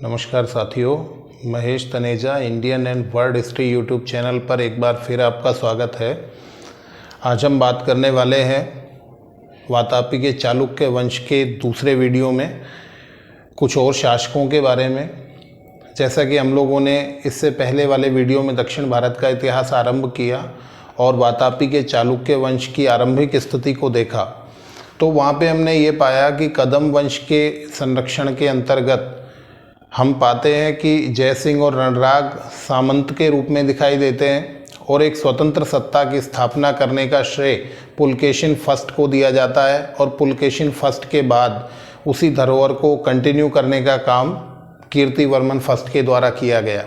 नमस्कार साथियों, Mahesh Taneja Indian and world history YouTube channel पर एक बार फिर आपका स्वागत है। आज हम बात करने वाले हैं वातापी के चालुक्य वंश के दूसरे वीडियो में कुछ और शासकों के बारे में। जैसा कि हम लोगों ने इससे पहले वाले वीडियो में दक्षिण भारत का इतिहास आरंभ किया और वातापी के चालुक्य वंश की आरंभिक स्थिति को देखा, तो वहाँ पे हमने ये पाया कि कदम वंश के संरक्षण के अंतर्गत हम पाते हैं कि जयसिंह और रणराग सामंत के रूप में दिखाई देते हैं और एक स्वतंत्र सत्ता की स्थापना करने का श्रेय पुलकेशिन फर्स्ट को दिया जाता है और पुलकेशिन फर्स्ट के बाद उसी धरोहर को कंटिन्यू करने का काम कीर्तिवर्मन फर्स्ट के द्वारा किया गया।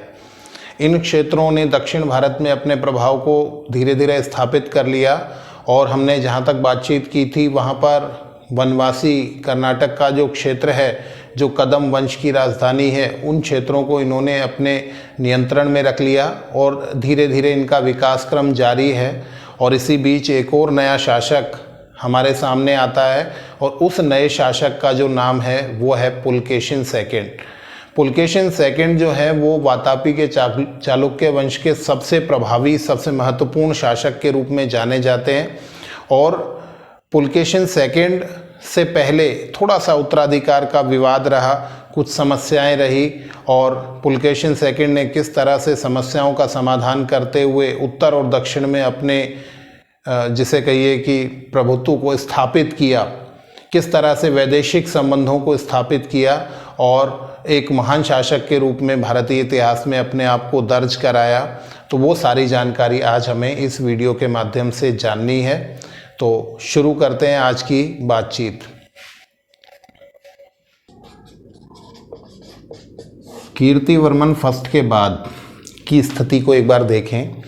इन क्षेत्रों ने दक्षिण भारत में अपने प्रभाव को धीरे धीरे स्थापित कर लिया और हमने जहाँ तक बातचीत की थी वहाँ पर वनवासी कर्नाटक का जो क्षेत्र है, जो कदम वंश की राजधानी है, उन क्षेत्रों को इन्होंने अपने नियंत्रण में रख लिया और धीरे धीरे इनका विकास क्रम जारी है। और इसी बीच एक और नया शासक हमारे सामने आता है और उस नए शासक का जो नाम है वो है पुलकेशिन सेकंड। पुलकेशिन सेकंड जो है वो वातापी के चालुक्य वंश के सबसे प्रभावी, सबसे महत्वपूर्ण शासक के रूप में जाने जाते हैं। और पुलकेशिन सेकंड से पहले थोड़ा सा उत्तराधिकार का विवाद रहा, कुछ समस्याएं रही और पुलकेशिन सेकंड ने किस तरह से समस्याओं का समाधान करते हुए उत्तर और दक्षिण में अपने जिसे कहिए कि प्रभुत्व को स्थापित किया, किस तरह से वैदेशिक संबंधों को स्थापित किया और एक महान शासक के रूप में भारतीय इतिहास में अपने आप को दर्ज कराया, तो वो सारी जानकारी आज हमें इस वीडियो के माध्यम से जाननी है। तो शुरू करते हैं आज की बातचीत। कीर्तिवर्मन फर्स्ट के बाद की स्थिति को एक बार देखें।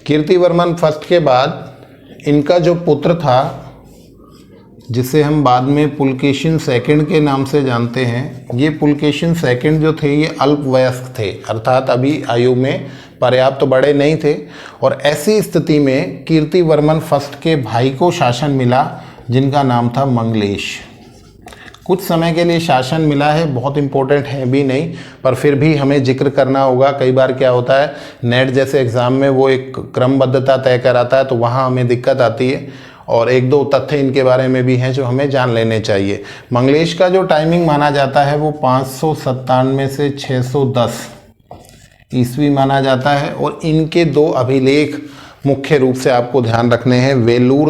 कीर्तिवर्मन फर्स्ट के बाद इनका जो पुत्र था, जिसे हम बाद में पुलकेशिन सेकंड के नाम से जानते हैं, ये पुलकेशिन सेकंड जो थे ये अल्पवयस्क थे, अर्थात अभी आयु में पर्याप्त तो बड़े नहीं थे। और ऐसी स्थिति में कीर्तिवर्मन फर्स्ट के भाई को शासन मिला जिनका नाम था मंगलेश। कुछ समय के लिए शासन मिला है, बहुत इम्पोर्टेंट है भी नहीं, पर फिर भी हमें जिक्र करना होगा। कई बार क्या होता है, नेट जैसे एग्ज़ाम में वो एक क्रमबद्धता तय कराता है तो वहाँ हमें दिक्कत आती है और एक दो तथ्य इनके बारे में भी हैं जो हमें जान लेने चाहिए। मंगलेश का जो टाइमिंग माना जाता है वो 597 से 610 ईस्वी माना जाता है और इनके दो अभिलेख मुख्य रूप से आपको ध्यान रखने हैं। वेलूर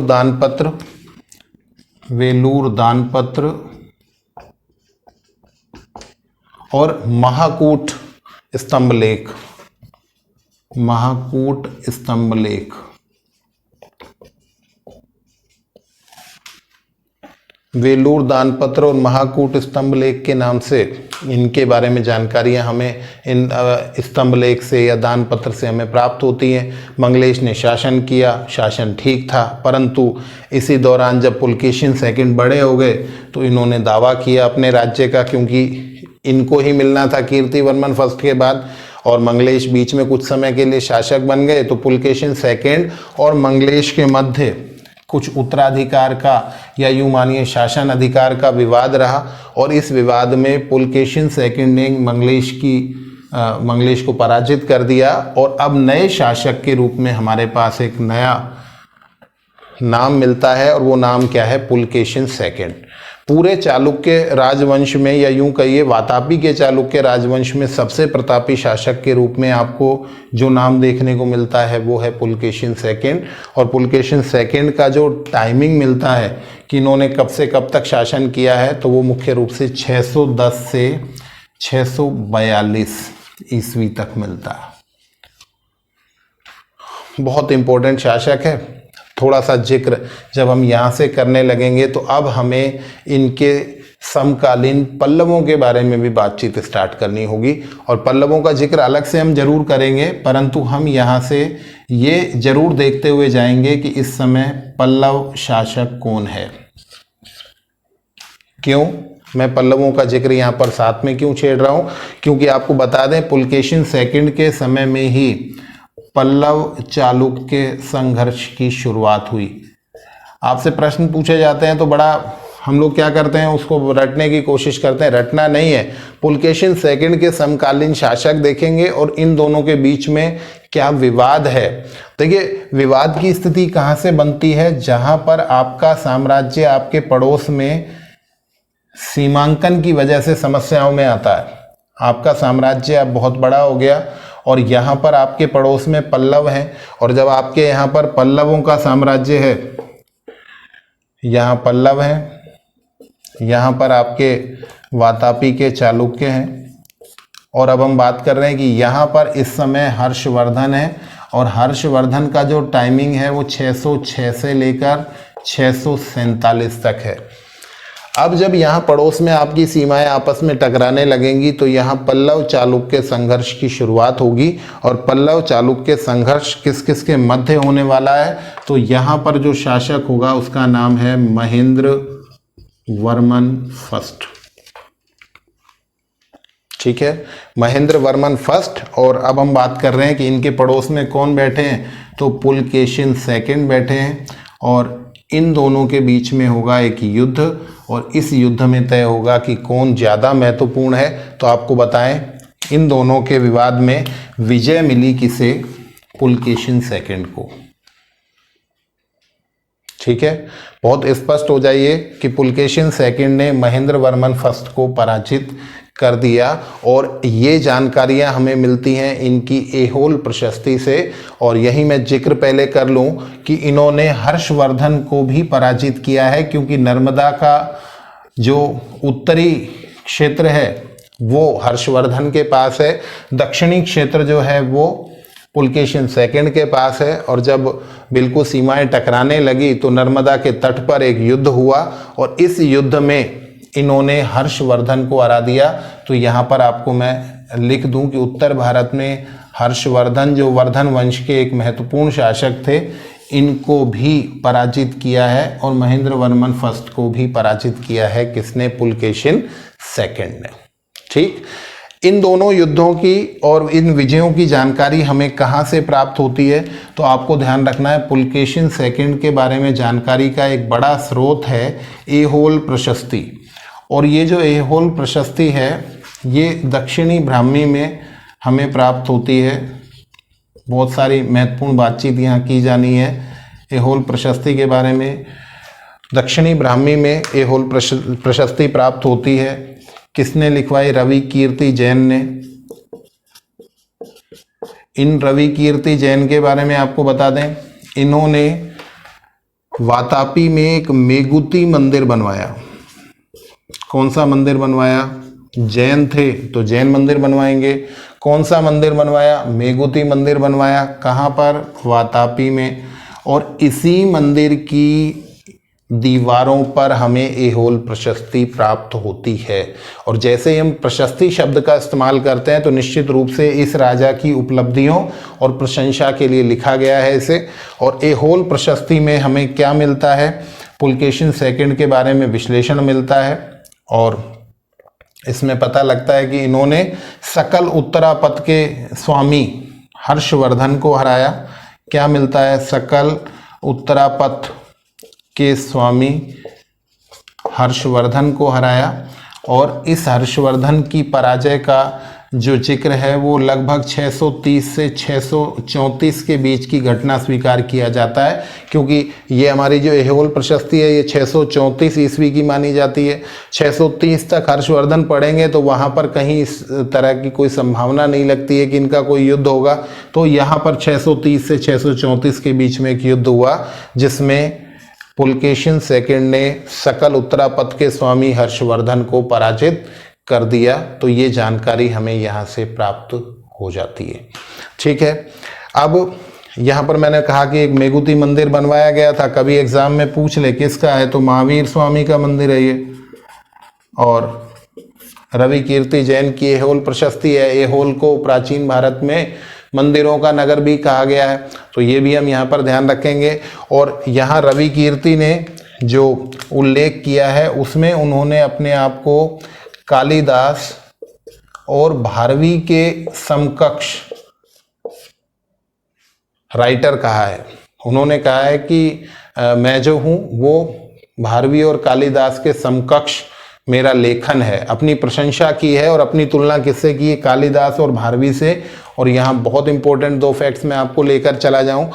दानपत्र और महाकूट स्तंभलेख। वेलूर दानपत्र और महाकूट स्तंभलेख के नाम से इनके बारे में जानकारियां हमें इन स्तंभलेख से या दानपत्र से हमें प्राप्त होती हैं। मंगलेश ने शासन किया, शासन ठीक था, परंतु इसी दौरान जब पुलकेशिन सेकंड बड़े हो गए तो इन्होंने दावा किया अपने राज्य का, क्योंकि इनको ही मिलना था कीर्तिवर्मन फर्स्ट के बाद। और मंगलेश बीच में कुछ समय के लिए शासक बन गए, तो पुलकेशिन सेकंड और मंगलेश के मध्य कुछ उत्तराधिकार का या यूं मानिए शासन अधिकार का विवाद रहा और इस विवाद में पुलकेशिन सेकंड ने मंगलेश को पराजित कर दिया और अब नए शासक के रूप में हमारे पास एक नया नाम मिलता है और वो नाम क्या है, पुलकेशिन सेकंड। पूरे चालुक्य राजवंश में या यूं कहिए वातापी के चालुक्य राजवंश में सबसे प्रतापी शासक के रूप में आपको जो नाम देखने को मिलता है वो है पुलकेशिन सेकंड। और पुलकेशिन सेकंड का जो टाइमिंग मिलता है कि इन्होंने कब से कब तक शासन किया है, तो वो मुख्य रूप से 610 से 642 ईस्वी तक मिलता है। बहुत इंपॉर्टेंट शासक है। थोड़ा सा जिक्र जब हम यहाँ से करने लगेंगे तो अब हमें इनके समकालीन पल्लवों के बारे में भी बातचीत स्टार्ट करनी होगी और पल्लवों का जिक्र अलग से हम जरूर करेंगे, परंतु हम यहाँ से ये जरूर देखते हुए जाएंगे कि इस समय पल्लव शासक कौन है। क्यों मैं पल्लवों का जिक्र यहाँ पर साथ में क्यों छेड़ रहा हूँ, क्योंकि आपको बता दें पुलकेशिन सेकंड के समय में ही पल्लव चालुक्य संघर्ष की शुरुआत हुई। आपसे प्रश्न पूछे जाते हैं तो बड़ा हम लोग क्या करते हैं, उसको रटने की कोशिश करते हैं, रटना नहीं है। पुलकेशिन सेकंड के समकालीन शासक देखेंगे और इन दोनों के बीच में क्या विवाद है। देखिए, विवाद की स्थिति कहाँ से बनती है, जहां पर आपका साम्राज्य आपके पड़ोस में सीमांकन की वजह से समस्याओं में आता है। आपका साम्राज्य अब बहुत बड़ा हो गया और यहाँ पर आपके पड़ोस में पल्लव हैं, और जब आपके यहाँ पर पल्लवों का साम्राज्य है, यहाँ पल्लव हैं, यहाँ पर आपके वातापी के चालुक्य हैं, और अब हम बात कर रहे हैं कि यहाँ पर इस समय हर्षवर्धन है, और हर्षवर्धन का जो टाइमिंग है वो 606 से लेकर 647 तक है। अब जब यहाँ पड़ोस में आपकी सीमाएं आपस में टकराने लगेंगी तो यहाँ पल्लव चालुक्य संघर्ष की शुरुआत होगी, और पल्लव चालुक्य संघर्ष किस किस के मध्य होने वाला है, तो यहाँ पर जो शासक होगा उसका नाम है महेंद्र वर्मन फर्स्ट। ठीक है, महेंद्र वर्मन फर्स्ट। और अब हम बात कर रहे हैं कि इनके पड़ोस में कौन बैठे हैं, तो पुलकेशिन सेकंड बैठे हैं, और इन दोनों के बीच में होगा एक युद्ध, और इस युद्ध में तय होगा कि कौन ज़्यादा महत्वपूर्ण है। तो आपको बताएं, इन दोनों के विवाद में विजय मिली किसे, पुलकेशिन सेकंड को। ठीक है, बहुत स्पष्ट हो जाइए कि पुलकेशिन सेकंड ने महेंद्र वर्मन फर्स्ट को पराजित कर दिया, और ये जानकारियां हमें मिलती हैं इनकी एहोल प्रशस्ति से। और यही मैं जिक्र पहले कर लूं कि इन्होंने हर्षवर्धन को भी पराजित किया है, क्योंकि नर्मदा का जो उत्तरी क्षेत्र है वो हर्षवर्धन के पास है, दक्षिणी क्षेत्र जो है वो पुलकेशिन सेकंड के पास है। और जब बिल्कुल सीमाएं टकराने लगी तो नर्मदा के तट पर एक युद्ध हुआ, और इस युद्ध में इन्होंने हर्षवर्धन को हरा दिया। तो यहाँ पर आपको मैं लिख दूं कि उत्तर भारत में हर्षवर्धन जो वर्धन वंश के एक महत्वपूर्ण शासक थे, इनको भी पराजित किया है, और महेंद्र वर्मन फर्स्ट को भी पराजित किया है किसने, पुलकेशिन सेकंड ने। ठीक, इन दोनों युद्धों की और इन विजयों की जानकारी हमें कहाँ से प्राप्त होती है, तो आपको ध्यान रखना है पुलकेशिन सेकंड के बारे में जानकारी का एक बड़ा स्रोत है एहोल प्रशस्ति। और ये जो एहोल प्रशस्ति है ये दक्षिणी ब्राह्मी में हमें प्राप्त होती है। बहुत सारी महत्वपूर्ण बातचीत यहाँ की जानी है एहोल प्रशस्ति के बारे में। दक्षिणी ब्राह्मी में एहोल प्रशस्ति प्राप्त होती है। किसने लिखवाई, रवि कीर्ति जैन ने। इन रवि कीर्ति जैन के बारे में आपको बता दें, इन्होंने वातापी में एक मेगुती मंदिर बनवाया। कौन सा मंदिर बनवाया, जैन थे तो जैन मंदिर बनवाएंगे। कौन सा मंदिर बनवाया, मेगुती मंदिर बनवाया। कहाँ पर, वातापी में। और इसी मंदिर की दीवारों पर हमें एहोल प्रशस्ति प्राप्त होती है। और जैसे ही हम प्रशस्ति शब्द का इस्तेमाल करते हैं तो निश्चित रूप से इस राजा की उपलब्धियों और प्रशंसा के लिए लिखा गया है इसे। और एहोल प्रशस्ति में हमें क्या मिलता है, पुलकेशिन सेकंड के बारे में विश्लेषण मिलता है, और इसमें पता लगता है कि इन्होंने सकल उत्तरापथ के स्वामी हर्षवर्धन को हराया। क्या मिलता है, सकल उत्तरापथ के स्वामी हर्षवर्धन को हराया। और इस हर्षवर्धन की पराजय का जो जिक्र है वो लगभग 630 से 634 के बीच की घटना स्वीकार किया जाता है, क्योंकि ये हमारी जो एहोल प्रशस्ति है ये 634 ईस्वी की मानी जाती है। 630 तक हर्षवर्धन पढ़ेंगे तो वहाँ पर कहीं इस तरह की कोई संभावना नहीं लगती है कि इनका कोई युद्ध होगा। तो यहाँ पर 630 से 634 के बीच में एक युद्ध हुआ जिसमें पुलकेशिन सेकंड ने सकल उत्तरापथ के स्वामी हर्षवर्धन को पराजित कर दिया। तो ये जानकारी हमें यहाँ से प्राप्त हो जाती है। ठीक है, अब यहाँ पर मैंने कहा कि एक मेगुती मंदिर बनवाया गया था। कभी एग्जाम में पूछ ले किसका है, तो महावीर स्वामी का मंदिर है ये। और रवि कीर्ति जैन की एहोल प्रशस्ति है। एहोल को प्राचीन भारत में मंदिरों का नगर भी कहा गया है, तो ये भी हम यहाँ पर ध्यान रखेंगे। और यहाँ रवि कीर्ति ने जो उल्लेख किया है उसमें उन्होंने अपने आप को कालिदास और भारवी के समकक्ष राइटर कहा है। उन्होंने कहा है कि मैं जो हूँ वो भारवी और कालिदास के समकक्ष मेरा लेखन है। अपनी प्रशंसा की है और अपनी तुलना किससे की है? कालिदास और भारवी से। और यहाँ बहुत इंपॉर्टेंट 2 फैक्ट्स मैं आपको लेकर चला जाऊं।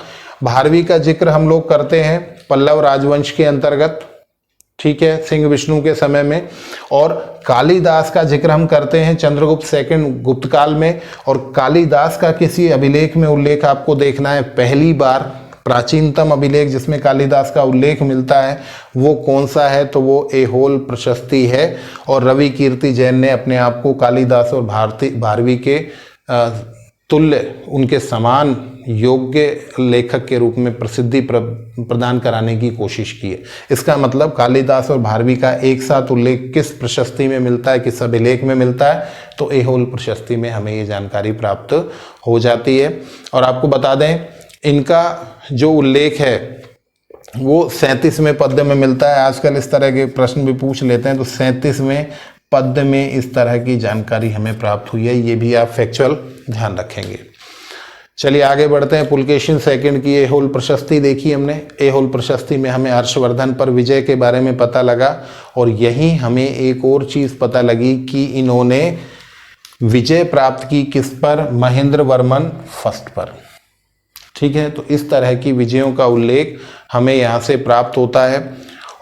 भारवी का जिक्र हम लोग करते हैं पल्लव राजवंश के अंतर्गत, ठीक है, सिंह विष्णु के समय में। और कालिदास का जिक्र हम करते हैं चंद्रगुप्त सेकंड गुप्त काल में। और कालिदास का किसी अभिलेख में उल्लेख आपको देखना है, पहली बार प्राचीनतम अभिलेख जिसमें कालिदास का उल्लेख मिलता है वो कौन सा है? तो वो ऐहोल प्रशस्ति है। और रवि कीर्ति जैन ने अपने आप को कालिदास और भारवी के तुल्य, उनके समान योग्य लेखक के रूप में प्रसिद्धि प्रदान कराने की कोशिश की है। इसका मतलब कालिदास और भारवी का एक साथ उल्लेख किस प्रशस्ति में मिलता है, किस अभिलेख में मिलता है? तो ऐहोल प्रशस्ति में हमें ये जानकारी प्राप्त हो जाती है। और आपको बता दें इनका जो उल्लेख है वो 37वें पद्य में मिलता है। आजकल इस तरह के प्रश्न भी पूछ लेते हैं, तो 37वें पद्य में इस तरह की जानकारी हमें प्राप्त हुई है। ये भी आप फैक्चुअल ध्यान रखेंगे। चलिए आगे बढ़ते हैं। पुलकेशिन सेकंड की ऐहोल प्रशस्ति देखी हमने। ऐहोल प्रशस्ति में हमें हर्षवर्धन पर विजय के बारे में पता लगा। और यहीं हमें एक और चीज़ पता लगी कि इन्होंने विजय प्राप्त की किस पर? महेंद्र वर्मन फर्स्ट पर, ठीक है। तो इस तरह की विजयों का उल्लेख हमें यहाँ से प्राप्त होता है।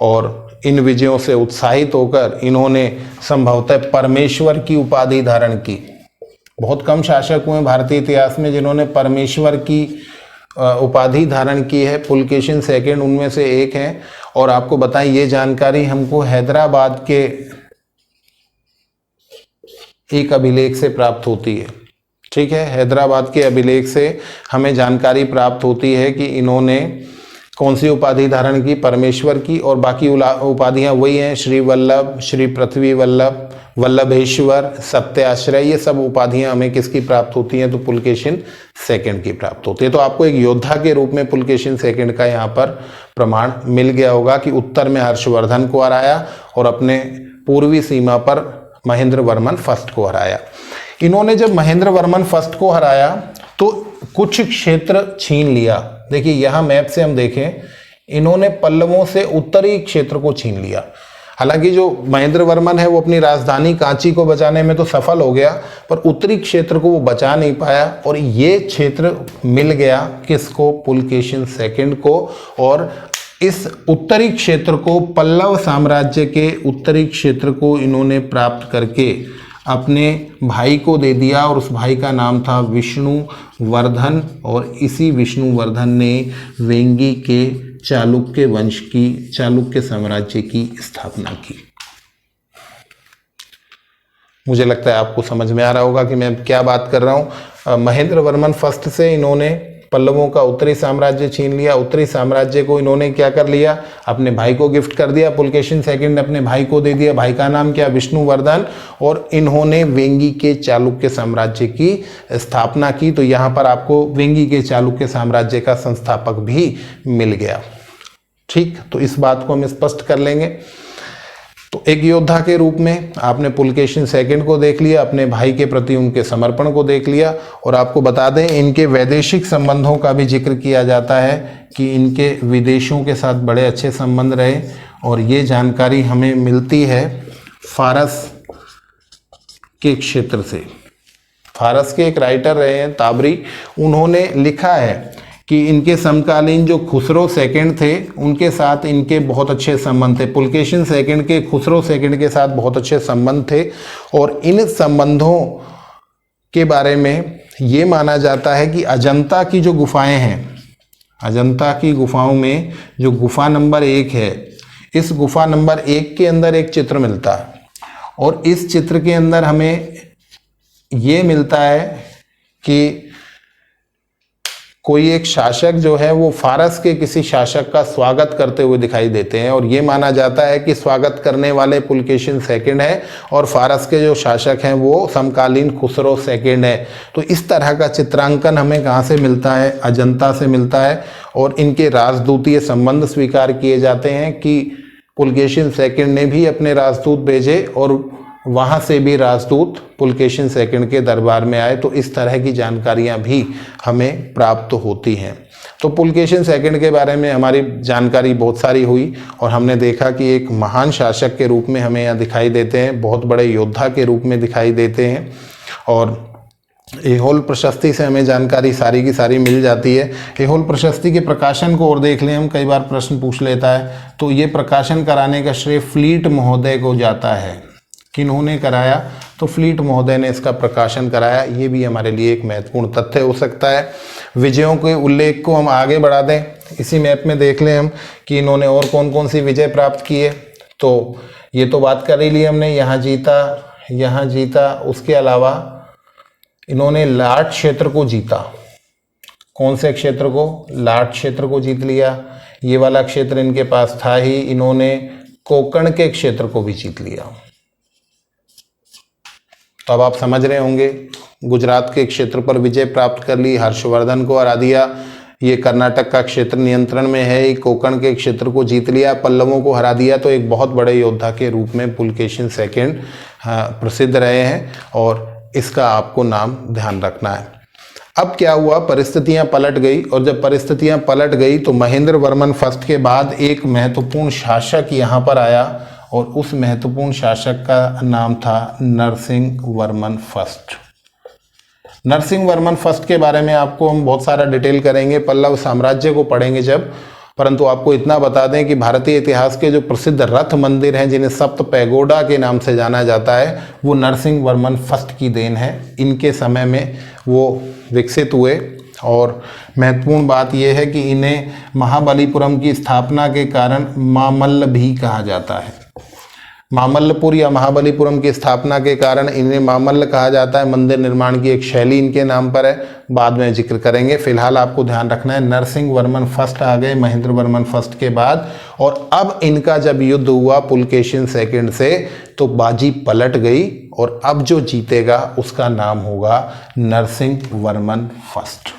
और इन विजयों से उत्साहित होकर इन्होंने संभवतः परमेश्वर की उपाधि धारण की। बहुत कम शासक हुए भारतीय इतिहास में जिन्होंने परमेश्वर की उपाधि धारण की है। पुलकेशिन सेकंड उनमें से एक हैं। और आपको बताएं ये जानकारी हमको हैदराबाद के एक अभिलेख से प्राप्त होती है, ठीक है। हैदराबाद के अभिलेख से हमें जानकारी प्राप्त होती है कि इन्होंने कौन सी उपाधि धारण की? परमेश्वर की। और बाकी उपाधियां वही हैं, श्री वल्लभ, श्री पृथ्वी वल्लभ, वल्लभेश्वर, सत्याश्रय। ये सब उपाधियां हमें किसकी प्राप्त होती हैं? तो पुलकेशिन सेकंड की प्राप्त होती है। तो आपको एक योद्धा के रूप में पुलकेशिन सेकंड का यहाँ पर प्रमाण मिल गया होगा कि उत्तर में हर्षवर्धन को हराया और अपने पूर्वी सीमा पर महेंद्र वर्मन फर्स्ट को हराया। इन्होंने जब महेंद्र वर्मन फर्स्ट को हराया तो कुछ क्षेत्र छीन लिया। देखिए यहाँ मैप से हम देखें, इन्होंने पल्लवों से उत्तरी क्षेत्र को छीन लिया। हालांकि जो महेंद्र वर्मन है वो अपनी राजधानी कांची को बचाने में तो सफल हो गया, पर उत्तरी क्षेत्र को वो बचा नहीं पाया। और ये क्षेत्र मिल गया किसको? पुलकेशिन सेकंड को। और इस उत्तरी क्षेत्र को, पल्लव साम्राज्य के उत्तरी क्षेत्र को इन्होंने प्राप्त करके अपने भाई को दे दिया। और उस भाई का नाम था विष्णुवर्धन। और इसी विष्णुवर्धन ने वेंगी के चालुक्य वंश की, चालुक्य साम्राज्य की स्थापना की। मुझे लगता है आपको समझ में आ रहा होगा कि मैं क्या बात कर रहा हूँ। महेंद्र वर्मन फर्स्ट से इन्होंने पल्लवों का उत्तरी साम्राज्य छीन लिया। उत्तरी साम्राज्य को इन्होंने क्या कर लिया? अपने भाई को गिफ्ट कर दिया। पुलकेशिन सेकंड ने अपने भाई को दे दिया। भाई का नाम क्या? विष्णुवर्धन। और इन्होंने वेंगी के चालुक्य साम्राज्य की स्थापना की। तो यहाँ पर आपको वेंगी के चालुक्य साम्राज्य का संस्थापक भी मिल गया, ठीक। तो इस बात को हम स्पष्ट कर लेंगे। तो एक योद्धा के रूप में आपने पुलकेशिन सेकंड को देख लिया, अपने भाई के प्रति उनके समर्पण को देख लिया। और आपको बता दें इनके वैदेशिक संबंधों का भी जिक्र किया जाता है कि इनके विदेशों के साथ बड़े अच्छे संबंध रहे। और ये जानकारी हमें मिलती है फारस के क्षेत्र से। फारस के एक राइटर रहे हैं ताबरी, उन्होंने लिखा है कि इनके समकालीन जो खुसरो सेकंड थे उनके साथ इनके बहुत अच्छे संबंध थे। पुलकेशिन सेकंड के खुसरो सेकंड के साथ बहुत अच्छे संबंध थे। और इन संबंधों के बारे में ये माना जाता है कि अजंता की जो गुफाएं हैं, अजंता की गुफाओं में जो गुफा नंबर 1 है, इस गुफा नंबर 1 के अंदर एक चित्र मिलता है। और इस चित्र के अंदर हमें ये मिलता है कि कोई एक शासक जो है वो फारस के किसी शासक का स्वागत करते हुए दिखाई देते हैं। और ये माना जाता है कि स्वागत करने वाले पुलकेशिन सेकंड है और फारस के जो शासक हैं वो समकालीन खुसरो सेकंड है। तो इस तरह का चित्रांकन हमें कहाँ से मिलता है? अजंता से मिलता है। और इनके राजदूतीय संबंध स्वीकार किए जाते हैं कि पुलकेशिन सेकंड ने भी अपने राजदूत भेजे और वहाँ से भी राजदूत पुलकेशिन सेकंड के दरबार में आए। तो इस तरह की जानकारियाँ भी हमें प्राप्त होती हैं। तो पुलकेशिन सेकंड के बारे में हमारी जानकारी बहुत सारी हुई और हमने देखा कि एक महान शासक के रूप में हमें यहाँ दिखाई देते हैं, बहुत बड़े योद्धा के रूप में दिखाई देते हैं। और ऐहोल प्रशस्ति से हमें जानकारी सारी की सारी मिल जाती है। ऐहोल प्रशस्ति के प्रकाशन को और देख लें हम, कई बार प्रश्न पूछ लेता है। तो ये प्रकाशन कराने का श्रेय फ्लीट महोदय को जाता है। किन्होंने कराया? तो फ्लीट महोदय ने इसका प्रकाशन कराया। ये भी हमारे लिए एक महत्वपूर्ण तथ्य हो सकता है। विजयों के उल्लेख को हम आगे बढ़ा दें, इसी मैप में देख लें हम कि इन्होंने और कौन कौन सी विजय प्राप्त की है। तो ये तो बात कर ही ली हमने, यहाँ जीता। उसके अलावा इन्होंने लाट क्षेत्र को जीता। कौन से क्षेत्र को? लाट क्षेत्र को जीत लिया। ये वाला क्षेत्र इनके पास था ही। इन्होंने कोंकण के क्षेत्र को भी जीत लिया। तो अब आप समझ रहे होंगे, गुजरात के क्षेत्र पर विजय प्राप्त कर ली, हर्षवर्धन को हरा दिया। ये कर्नाटक का क्षेत्र नियंत्रण में है, कोंकण के क्षेत्र को जीत लिया, पल्लवों को हरा दिया। तो एक बहुत बड़े योद्धा के रूप में पुलकेशिन सेकंड प्रसिद्ध रहे हैं और इसका आपको नाम ध्यान रखना है। अब क्या हुआ, परिस्थितियां पलट गई और जब परिस्थितियां पलट गई तो महेंद्र वर्मन फर्स्ट के बाद एक महत्वपूर्ण शासक यहाँ पर आया और उस महत्वपूर्ण शासक का नाम था नरसिंह वर्मन फर्स्ट। नरसिंह वर्मन फर्स्ट के बारे में आपको हम बहुत सारा डिटेल करेंगे, पल्लव साम्राज्य को पढ़ेंगे जब। परंतु आपको इतना बता दें कि भारतीय इतिहास के जो प्रसिद्ध रथ मंदिर हैं, जिन्हें सप्त पैगोडा के नाम से जाना जाता है, वो नरसिंह वर्मन फर्स्ट की देन है। इनके समय में वो विकसित हुए। और महत्वपूर्ण बात यह है कि इन्हें महाबलीपुरम की स्थापना के कारण मामल्ल भी कहा जाता है। मामल्लपुर या महाबलीपुरम की स्थापना के कारण इन्हें मामल्ल कहा जाता है। मंदिर निर्माण की एक शैली इनके नाम पर है, बाद में जिक्र करेंगे। फिलहाल आपको ध्यान रखना है, नरसिंह वर्मन फर्स्ट आ गए महेंद्र वर्मन फर्स्ट के बाद। और अब इनका जब युद्ध हुआ पुलकेशिन सेकंड से, तो बाजी पलट गई और अब जो जीतेगा उसका नाम होगा नरसिंह वर्मन फर्स्ट।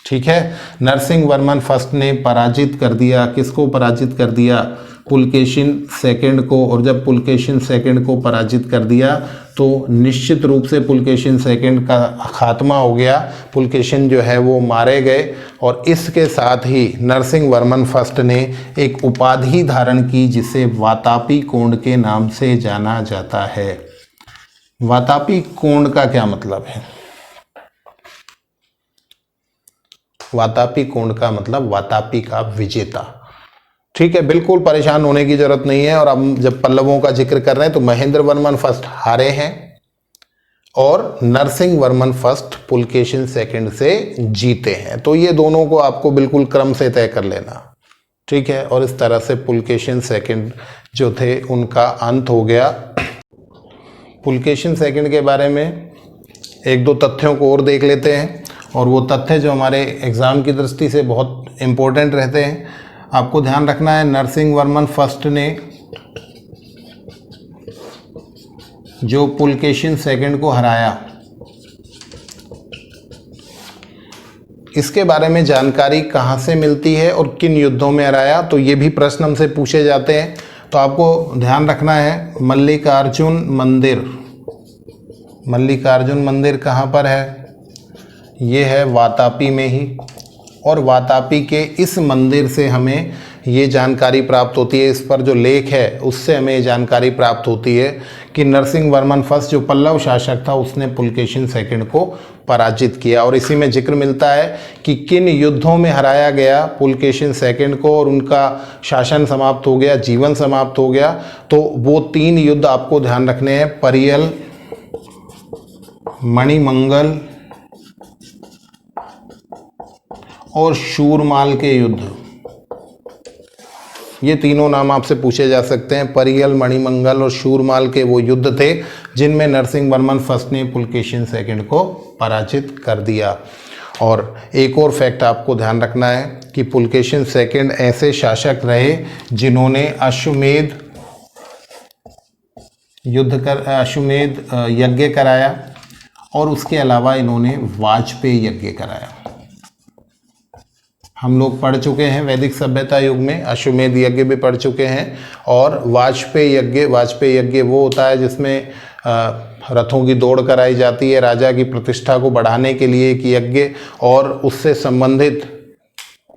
ठीक है, नरसिंह वर्मन फर्स्ट ने पराजित कर दिया। किसको पराजित कर दिया? पुलकेशिन सेकंड को। और जब पुलकेशिन सेकंड को पराजित कर दिया तो निश्चित रूप से पुलकेशिन सेकंड का खात्मा हो गया। पुलकेशिन जो है वो मारे गए और इसके साथ ही नरसिंह वर्मन फर्स्ट ने एक उपाधि धारण की जिसे वातापी कोंड के नाम से जाना जाता है। वातापी कोंड का क्या मतलब है? वातापी कोंड का मतलब वातापी का विजेता। ठीक है, बिल्कुल परेशान होने की जरूरत नहीं है। और अब जब पल्लवों का जिक्र कर रहे हैं तो महेंद्र वर्मन फर्स्ट हारे हैं और नरसिंह वर्मन फर्स्ट पुलकेशिन सेकंड से जीते हैं। तो ये दोनों को आपको बिल्कुल क्रम से तय कर लेना। ठीक है, और इस तरह से पुलकेशिन सेकंड जो थे उनका अंत हो गया। पुलकेशिन सेकंड के बारे में एक दो तथ्यों को और देख लेते हैं, और वो तथ्य जो हमारे एग्ज़ाम की दृष्टि से बहुत इम्पोर्टेंट रहते हैं। आपको ध्यान रखना है, नरसिंह वर्मन फर्स्ट ने जो पुलकेशिन सेकंड को हराया, इसके बारे में जानकारी कहाँ से मिलती है और किन युद्धों में हराया, तो ये भी प्रश्न हमसे पूछे जाते हैं। तो आपको ध्यान रखना है, मल्लिकार्जुन मंदिर। मल्लिकार्जुन मंदिर कहाँ पर है? ये है वातापी में ही। और वातापी के इस मंदिर से हमें ये जानकारी प्राप्त होती है, इस पर जो लेख है उससे हमें ये जानकारी प्राप्त होती है कि नरसिंह वर्मन फर्स्ट जो पल्लव शासक था उसने पुलकेशिन सेकंड को पराजित किया। और इसी में जिक्र मिलता है कि किन युद्धों में हराया गया पुलकेशिन सेकंड को और उनका शासन समाप्त हो गया, जीवन समाप्त हो गया। तो वो 3 युद्ध आपको ध्यान रखने हैं, परियल, मणिमंगल और शूरमाल के युद्ध। ये तीनों नाम आपसे पूछे जा सकते हैं। परियल, मणिमंगल और शूरमाल के वो युद्ध थे जिनमें नरसिंह वर्मन फर्स्ट ने पुलकेशिन सेकंड को पराजित कर दिया। और एक और फैक्ट आपको ध्यान रखना है कि पुलकेशिन सेकंड ऐसे शासक रहे जिन्होंने अश्वमेध यज्ञ कराया और उसके अलावा इन्होंने वाजपेयी यज्ञ कराया। हम लोग पढ़ चुके हैं वैदिक सभ्यता युग में, अश्वमेध यज्ञ भी पढ़ चुके हैं। और वाजपेयी यज्ञ वो होता है जिसमें रथों की दौड़ कराई जाती है, राजा की प्रतिष्ठा को बढ़ाने के लिए एक यज्ञ, और उससे संबंधित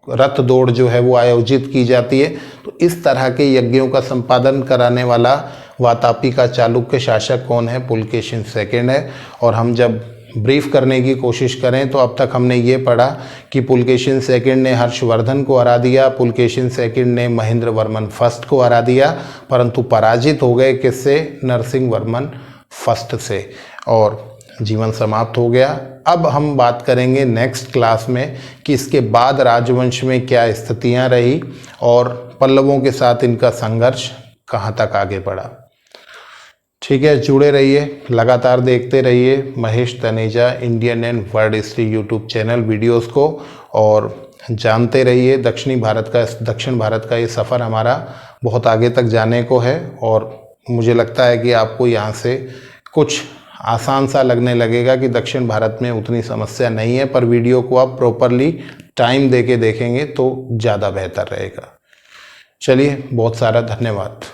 रथ दौड़ जो है वो आयोजित की जाती है। तो इस तरह के यज्ञों का संपादन कराने वाला वातापी का चालुक्य शासक कौन है? पुलकेशिन सेकंड है। और हम जब ब्रीफ करने की कोशिश करें तो अब तक हमने ये पढ़ा कि पुलकेशिन सेकंड ने हर्षवर्धन को हरा दिया, पुलकेशिन सेकंड ने महेंद्र वर्मन फर्स्ट को हरा दिया, परंतु पराजित हो गए किससे? नरसिंह वर्मन फर्स्ट से, और जीवन समाप्त हो गया। अब हम बात करेंगे नेक्स्ट क्लास में कि इसके बाद राजवंश में क्या स्थितियां रही और पल्लवों के साथ इनका संघर्ष कहाँ तक आगे बढ़ा। ठीक है, जुड़े रहिए, लगातार देखते रहिए Mahesh Taneja Indian and world history YouTube channel videos को, और जानते रहिए दक्षिण भारत का ये सफ़र हमारा बहुत आगे तक जाने को है। और मुझे लगता है कि आपको यहाँ से कुछ आसान सा लगने लगेगा कि दक्षिण भारत में उतनी समस्या नहीं है, पर वीडियो को आप प्रॉपरली टाइम दे के देखेंगे तो ज़्यादा बेहतर रहेगा। चलिए, बहुत सारा धन्यवाद।